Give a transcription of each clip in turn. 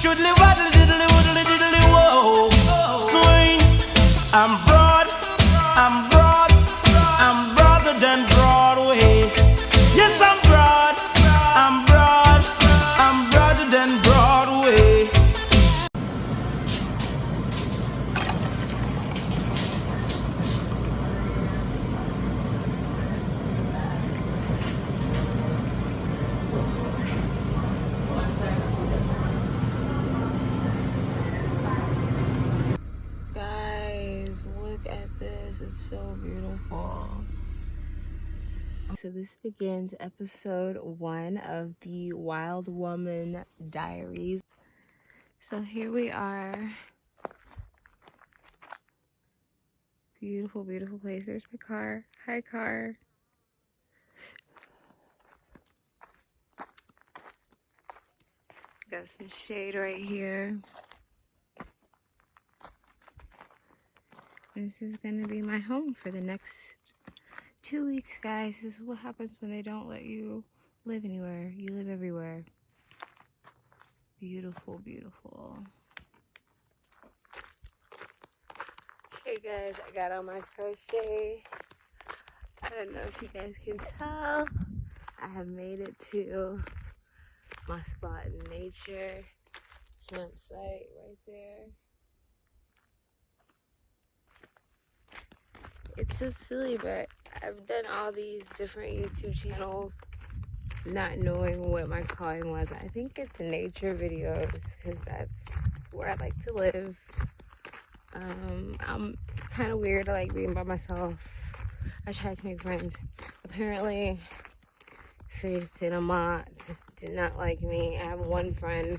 Shoodly waddly diddly woodly diddly whoa. Swing. I'm broad, I'm broad, I'm broader than Broadway. Yes, I'm broad, I'm broad, I'm broader than Broadway. Guys, look at this. It's so beautiful. So this begins episode 1 of the Wild Woman Diaries. So here we are. Beautiful, beautiful place. There's my car. Hi, car. Got some shade right here. This is gonna be my home for the next 2 weeks, guys. This is what happens when they don't let you live anywhere. You live everywhere. Beautiful, beautiful. Okay, guys, I got on my crochet. I don't know if you guys can tell. I have made it to my spot in nature. Campsite right there. It's so silly, but I've done all these different YouTube channels not knowing what my calling was. I think it's nature videos because that's where I like to live. I'm kind of weird. I like being by myself. I try to make friends. Apparently, Faith and Amat did not like me. I have one friend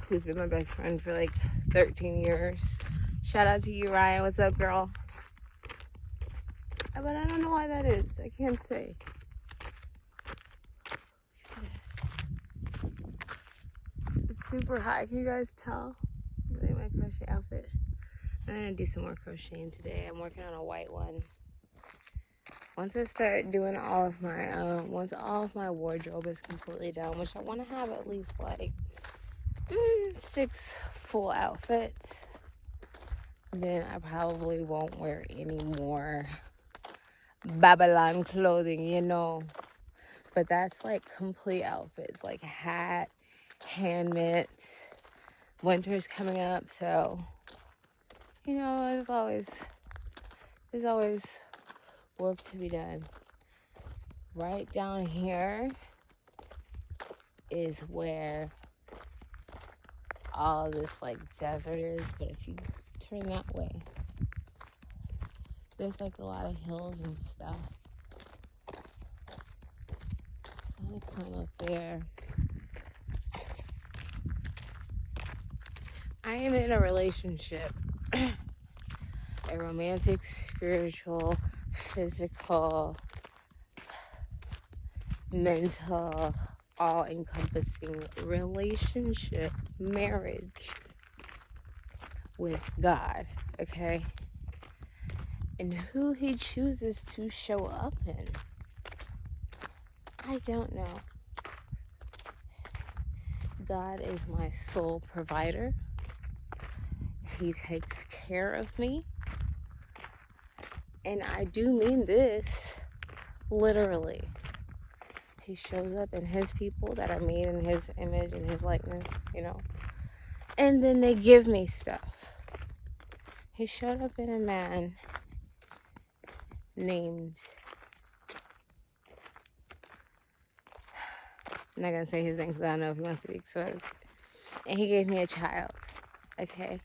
who's been my best friend for like 13 years. Shout out to you, Ryan. What's up, girl? But I don't know why that is. I can't say. It's super hot. Can you guys tell? Look at my crochet outfit. I'm gonna do some more crocheting today. I'm working on a white one. Once I start doing all of my, once all of my wardrobe is completely done, which I want to have at least like 6 full outfits, then I probably won't wear any more Babylon clothing, you know. But that's like complete outfits, like hat, hand mitts. Winter's coming up, so you know, there's always work to be done. Right down here is where all this like desert is, but if you turn that way, there's like a lot of hills and stuff. So I'm gonna climb up there. I am in a relationship. A romantic, spiritual, physical, mental, all-encompassing relationship, marriage with God, okay? And who he chooses to show up in, I don't know. God is my sole provider. He takes care of me. And I do mean this literally. He shows up in his people that are made in his image and his likeness, you know. And then they give me stuff. He showed up in a man named, I'm not going to say his name because I don't know if he wants to be exposed. And he gave me a child, okay?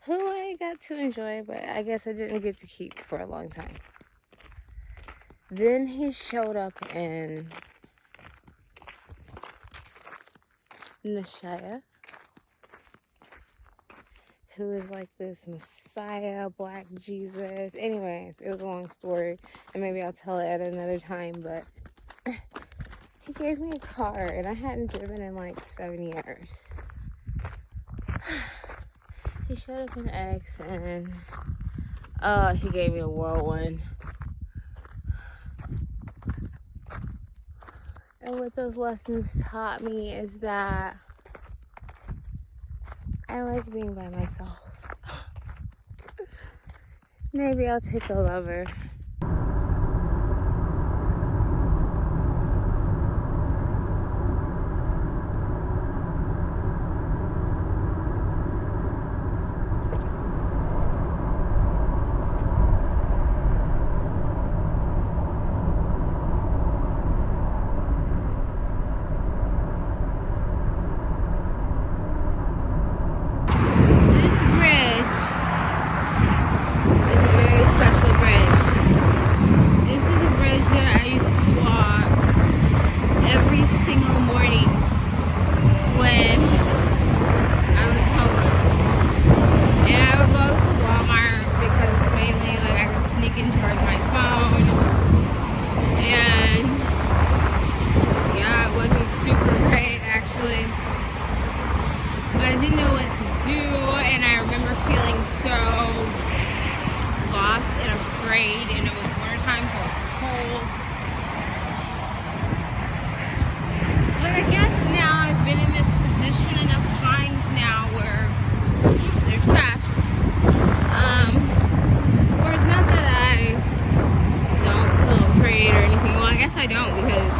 Who I got to enjoy, but I guess I didn't get to keep for a long time. Then he showed up in Nashaya, who is like this Messiah, Black Jesus. Anyways, it was a long story, and maybe I'll tell it at another time, but he gave me a car, and I hadn't driven in like 7 years. He showed up in X, and he gave me a whirlwind. And what those lessons taught me is that I like being by myself. Maybe I'll take a lover. And it was wintertime, so it's cold. But I guess now I've been in this position enough times now where there's trash. Where it's not that I don't feel afraid or anything. Well, I guess I don't, because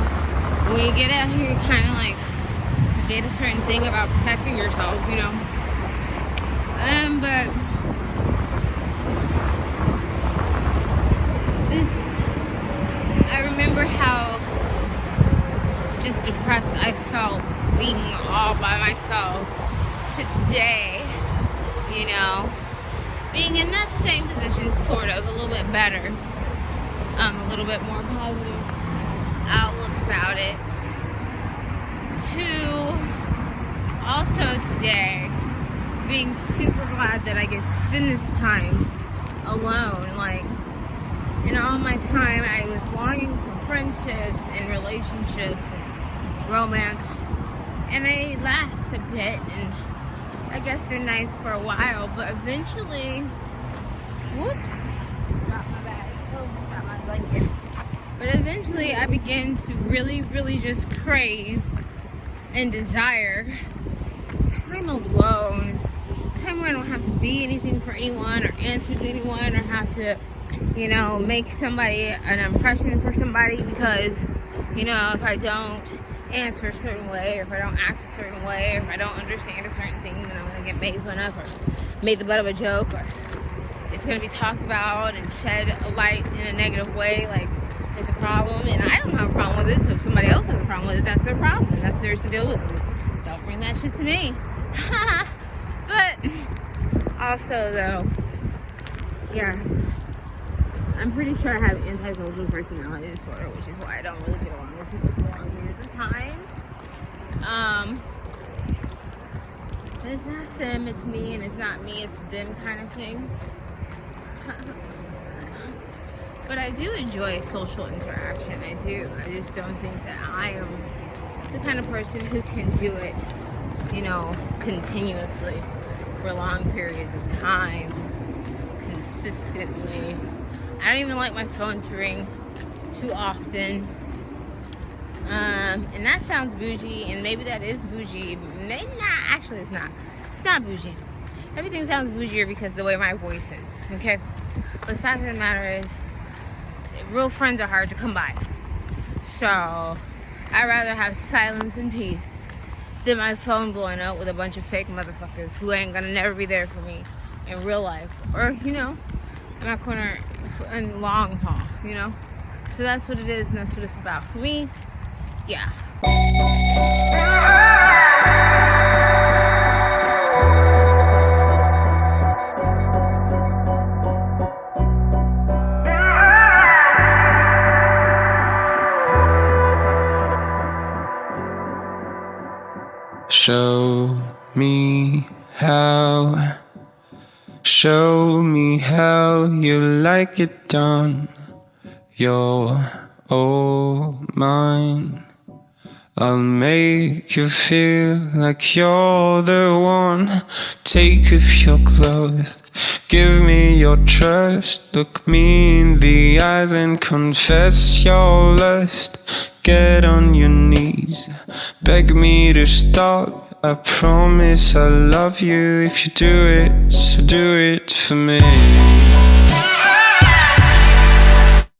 when you get out here, you kind of like get a certain thing about protecting yourself, you know. But I remember how just depressed I felt being all by myself to today, you know, being in that same position, sort of, a little bit better, a little bit more positive outlook about it, to also today being super glad that I get to spend this time alone. Like, in all my time, I was longing for friendships and relationships and romance, and they last a bit, and I guess they're nice for a while, but eventually, whoops, dropped my bag, dropped my blanket, but eventually I began to really just crave and desire time alone, time where I don't have to be anything for anyone or answer to anyone or have to, you know, make somebody an impression for somebody, because, you know, if I don't answer a certain way, or if I don't act a certain way, or if I don't understand a certain thing, then I'm going to get made fun of or made the butt of a joke, or it's going to be talked about and shed a light in a negative way, like it's a problem, and I don't have a problem with it, so if somebody else has a problem with it, that's their problem, and that's theirs to deal with. Don't bring that shit to me. But also, though, yes, I'm pretty sure I have antisocial personality disorder, which is why I don't really get along with people for long periods of time. It's not them, it's me, and it's not me, it's them kind of thing. But I do enjoy social interaction. I do. I just don't think that I am the kind of person who can do it, you know, continuously for long periods of time, consistently. I don't even like my phone to ring too often. And that sounds bougie, and maybe that is bougie. Maybe not. Actually, it's not. It's not bougie. Everything sounds bougier because of the way my voice is, okay? But the fact of the matter is, real friends are hard to come by. So, I'd rather have silence and peace than my phone blowing up with a bunch of fake motherfuckers who ain't gonna never be there for me in real life. Or, you know, in my corner in long haul, you know? So that's what it is, and that's what it's about. For me, yeah. Show me how you like it done. You're all mine. I'll make you feel like you're the one. Take off your clothes, give me your trust. Look me in the eyes and confess your lust. Get on your knees, beg me to stop. I promise I'll love you if you do it, so do it for me.